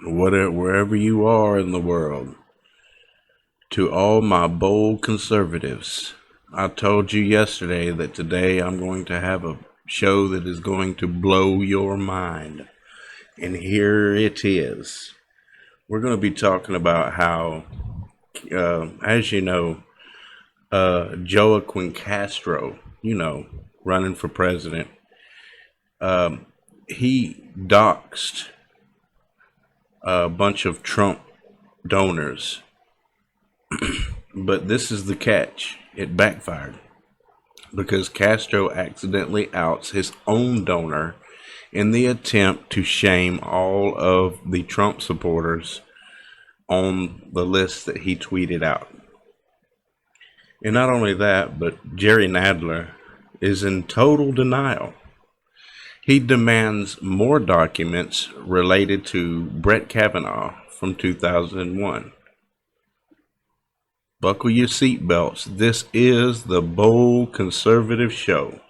wherever you are in the world, to all my bold conservatives. I told you yesterday that today I'm going to have a show that is going to blow your mind. And here it is. We're going to be talking about how, as you know, Joaquin Castro, running for president, he doxed a bunch of Trump donors. But this is the catch. It backfired because Castro accidentally outs his own donor in the attempt to shame all of the Trump supporters on the list that he tweeted out. And not only that, but Jerry Nadler is in total denial. He demands more documents related to Brett Kavanaugh from 2001. Buckle your seatbelts. This is the Bold Conservative Show.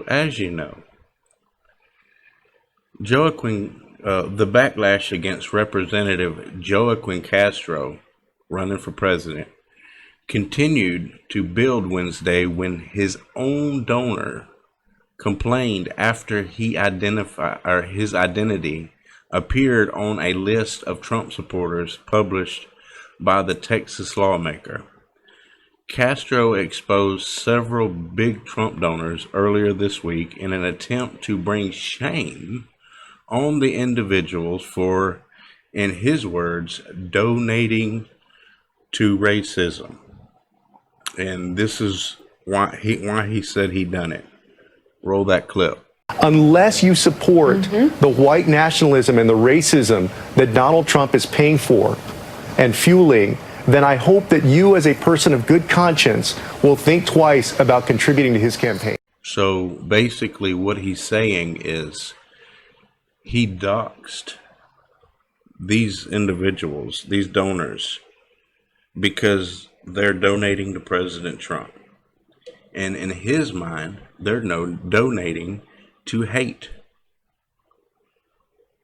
As you know, the backlash against Representative Joaquin Castro running for president continued to build Wednesday when his own donor complained after his identity appeared on a list of Trump supporters published by the Texas lawmaker. Castro exposed several big Trump donors earlier this week in an attempt to bring shame on the individuals for, in his words, donating to racism. And this is why he said he done it. Roll that clip. Unless you support the white nationalism and the racism that Donald Trump is paying for and fueling, then I hope that you, as a person of good conscience, will think twice about contributing to his campaign. So basically what he's saying is he doxed these individuals, these donors, because they're donating to President Trump. And in his mind, they're donating to hate,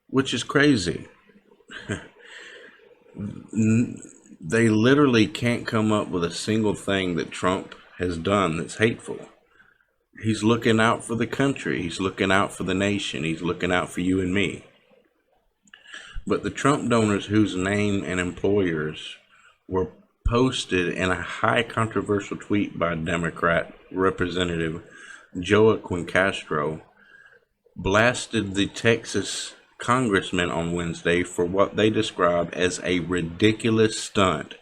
which is crazy. They literally can't come up with a single thing that Trump has done that's hateful. He's looking out for the country. He's looking out for the nation. He's looking out for you and me. But the Trump donors whose name and employers were posted in a high controversial tweet by Democrat Representative Joaquin Castro blasted the Texas congressman on Wednesday for what they described as a ridiculous stunt,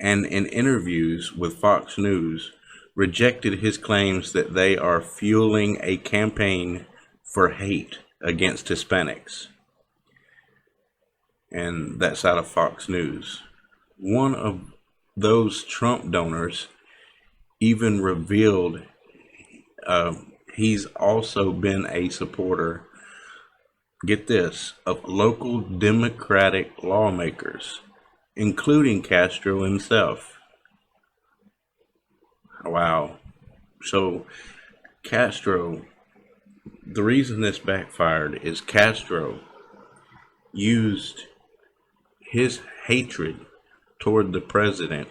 and in interviews with Fox News rejected his claims that they are fueling a campaign for hate against Hispanics. And that's out of Fox News. One of those Trump donors even revealed he's also been a supporter, get this, of local Democratic lawmakers, including Castro himself. Wow. So Castro, the reason this backfired is Castro used his hatred toward the president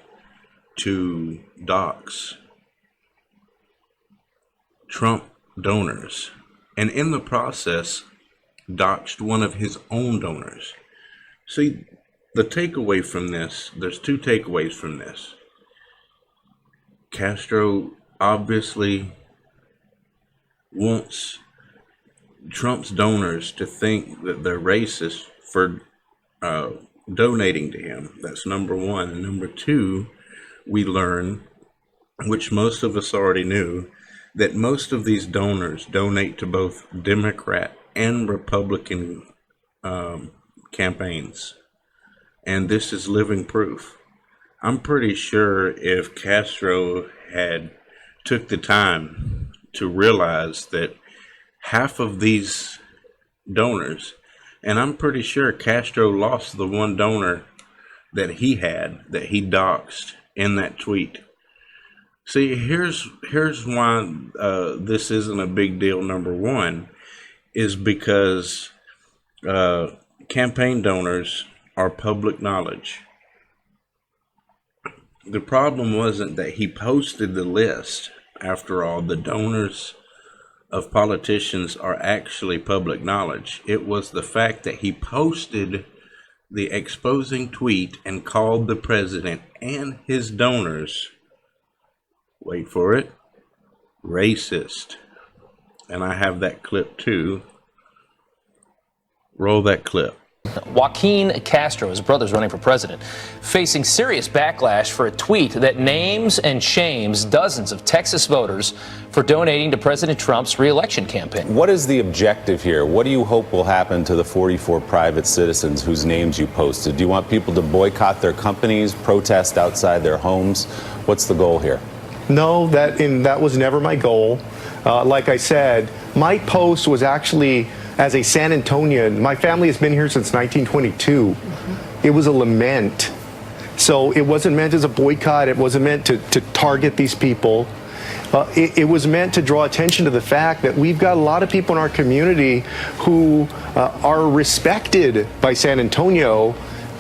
to dox Trump donors, and in the process doxed one of his own donors. See, the takeaway from this, there's two takeaways from this. Castro obviously wants Trump's donors to think that they're racist for donating to him. That's number one. And number two, we learn, which most of us already knew, that most of these donors donate to both Democrat and Republican campaigns. And this is living proof. I'm pretty sure if Castro had took the time to realize that half of these donors, and I'm pretty sure Castro lost the one donor that he had, that he doxed in that tweet. See, here's why this isn't a big deal. Number one is because campaign donors are public knowledge. The problem wasn't that he posted the list. After all, the donors of politicians are actually public knowledge. It was the fact that he posted the exposing tweet and called the president and his donors, wait for it, racist. And I have that clip too. Roll that clip. Joaquin Castro, his brother's running for president, facing serious backlash for a tweet that names and shames dozens of Texas voters for donating to President Trump's re-election campaign. What is the objective here? What do you hope will happen to the 44 private citizens whose names you posted? Do you want people to boycott their companies, protest outside their homes? What's the goal here? No, that was never my goal. Like I said, my post was actually as a San Antonian. My family has been here since 1922. It was a lament. So it wasn't meant as a boycott. It wasn't meant to target these people. It was meant to draw attention to the fact that we've got a lot of people in our community who are respected by San Antonio,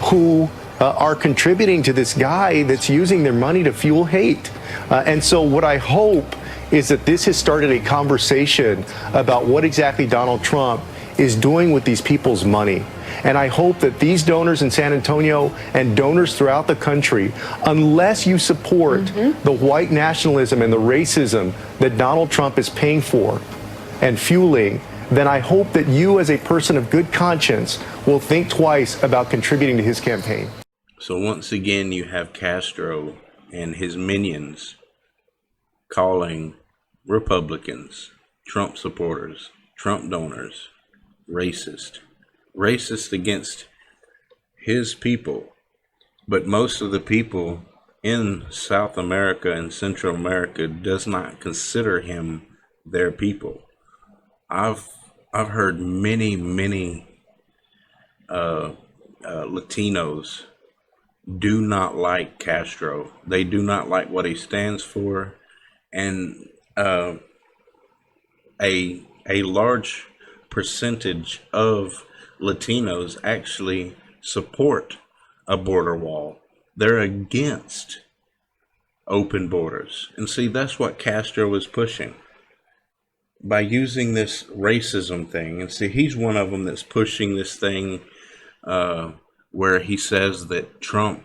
who are contributing to this guy that's using their money to fuel hate. And so what I hope is that this has started a conversation about what exactly Donald Trump is doing with these people's money. And I hope that these donors in San Antonio and donors throughout the country, unless you support the white nationalism and the racism that Donald Trump is paying for and fueling, then I hope that you as a person of good conscience will think twice about contributing to his campaign. So once again, you have Castro and his minions calling Republicans, Trump supporters, Trump donors, racist. Racist against his people. But most of the people in South America and Central America does not consider him their people. I've heard many Latinos do not like Castro. They do not like what he stands for, and a large percentage of Latinos actually support a border wall. They're against open borders. And see, that's what Castro is pushing by using this racism thing. And see, he's one of them that's pushing this thing where he says that Trump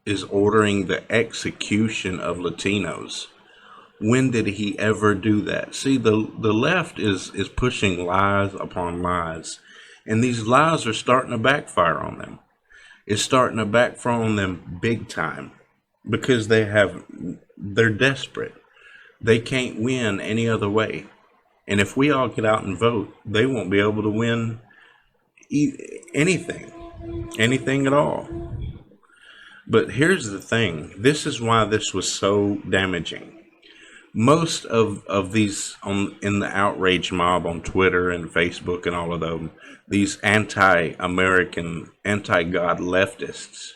is ordering the execution of Latinos. When did he ever do that? See, the left is pushing lies upon lies, and these lies are starting to backfire on them. It's starting to backfire on them big time because they're desperate. They can't win any other way. And if we all get out and vote, they won't be able to win anything at all. But here's the thing. This is why this was so damaging. Most of these in the outrage mob on Twitter and Facebook and all of them, these anti-American, anti-God leftists,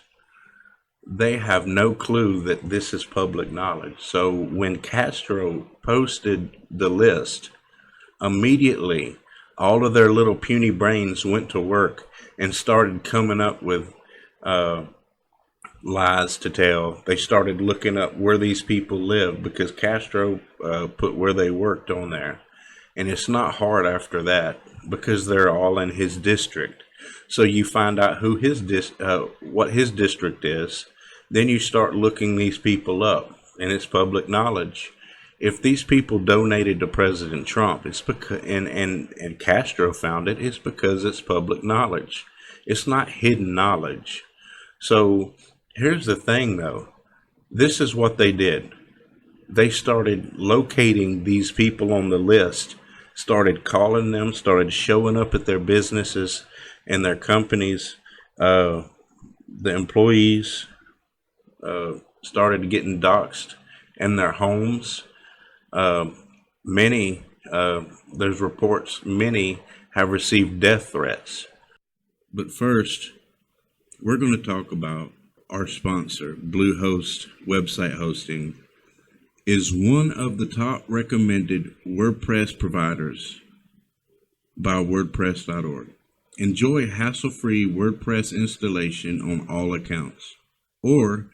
they have no clue that this is public knowledge. So when Castro posted the list, immediately all of their little puny brains went to work and started coming up with lies to tell. They started looking up where these people live because Castro put where they worked on there. And it's not hard after that because they're all in his district. So you find out who what his district is. Then you start looking these people up, and it's public knowledge. If these people donated to President Trump, it's because and Castro found it, it's because it's public knowledge. It's not hidden knowledge. So here's the thing, though. This is what they did. They started locating these people on the list, started calling them, started showing up at their businesses and their companies. The employees started getting doxxed in their homes. There's reports, many have received death threats. But first, we're going to talk about our sponsor, Bluehost Website Hosting, is one of the top recommended WordPress providers by WordPress.org. Enjoy hassle-free WordPress installation on all accounts, or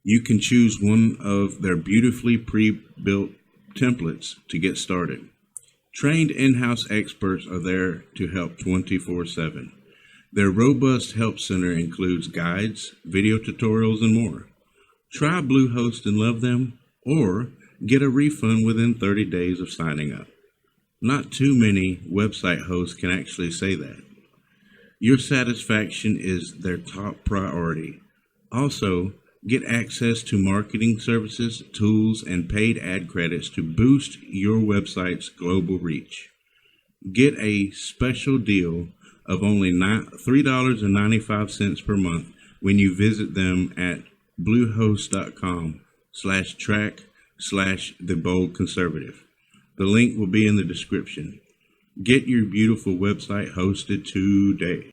you can choose one of their beautifully pre-built templates to get started. Trained in-house experts are there to help 24/7. Their robust help center includes guides, video tutorials, and more. Try Bluehost and love them, or get a refund within 30 days of signing up. Not too many website hosts can actually say that. Your satisfaction is their top priority. Also, get access to marketing services, tools, and paid ad credits to boost your website's global reach. Get a special deal of only $3.95 per month when you visit them at bluehost.com/track/theboldconservative. The link will be in the description. Get your beautiful website hosted today.